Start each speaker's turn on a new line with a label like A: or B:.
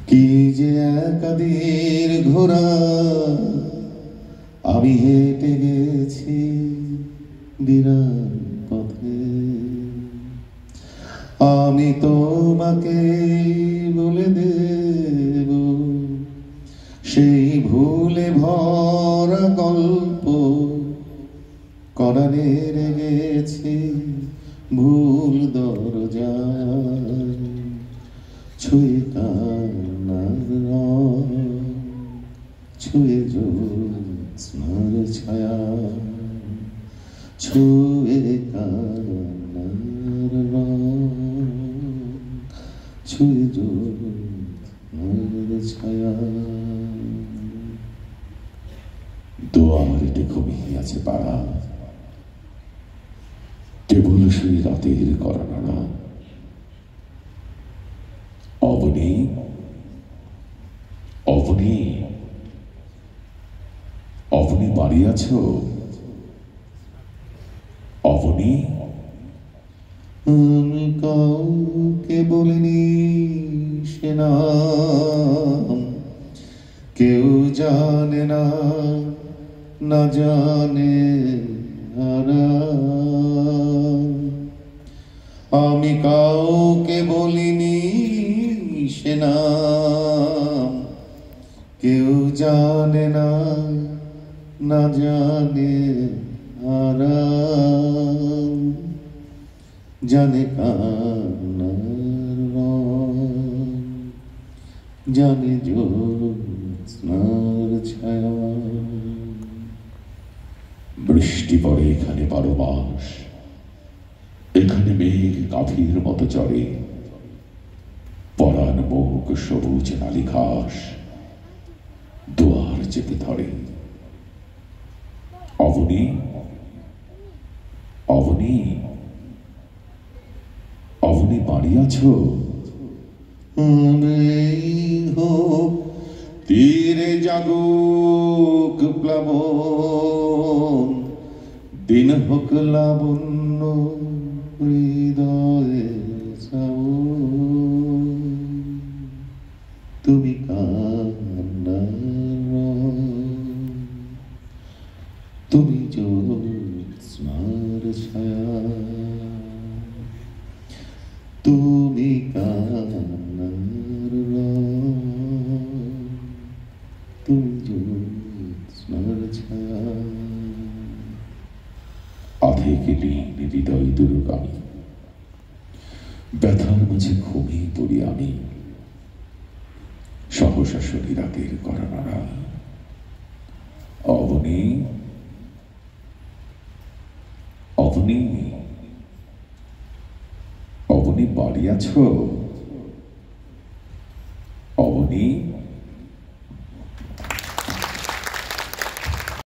A: কি যে একাদের ঘোড়া আমি হেঁটে গেছি বিরাট পথে। আমি তোমাকে বলে দেব সেই ভুলে ভরা গল্প করানে গেছি ভুল দরজায়। ছুঁয়ে কান্নার রং, ছুঁয়ে জ্যোৎস্নার ছায়া, ছুঁয়ে কান্নার রং, ছুঁয়ে জ্যোৎস্নার ছায়া। দুয়ারটি ঘুমিয়ে আছে পাড়া, কেবল সেই রাতের করানাড়া। অবনী, অবনী, অবনী বাড়ি আছো? অবনী, আমি কাউকে বলিনি সে নাম, কেউ জানে না, না জানে আমি কাউকে বলিনি সে নাম, কেউ জানে না, না জানে জানে কান্নার রং, জানে জ্যোৎস্নার ছায়া। বৃষ্টি পড়ে এখানে 12 মাস, এখানে মেঘ কাফির মতো চড়ে, পরাণ মুখ সবুজ নালি ঘাস দুয়ার চেপে ধরে। অবনী, অবনী, অবনী বাড়ি আছো? হোক তীরে জাগুক প্লাবন, দিন হোক লাবণ্য হৃদয়ে তুমি কান্নার রং, তুমি জ্যোৎস্নার ছায়া, তুমি কান্নার রং, তুমি জ্যোৎস্নার ছায়া। আধেকে লীন হৃদয় দুর্গামী, ব্যথার মাঝে ঘুমিয়ে পড়ি আমি, সহসা শুনি রাতের করানাড়া। অবনী, অবনী, অবনী বাড়ি আছো? অবনী।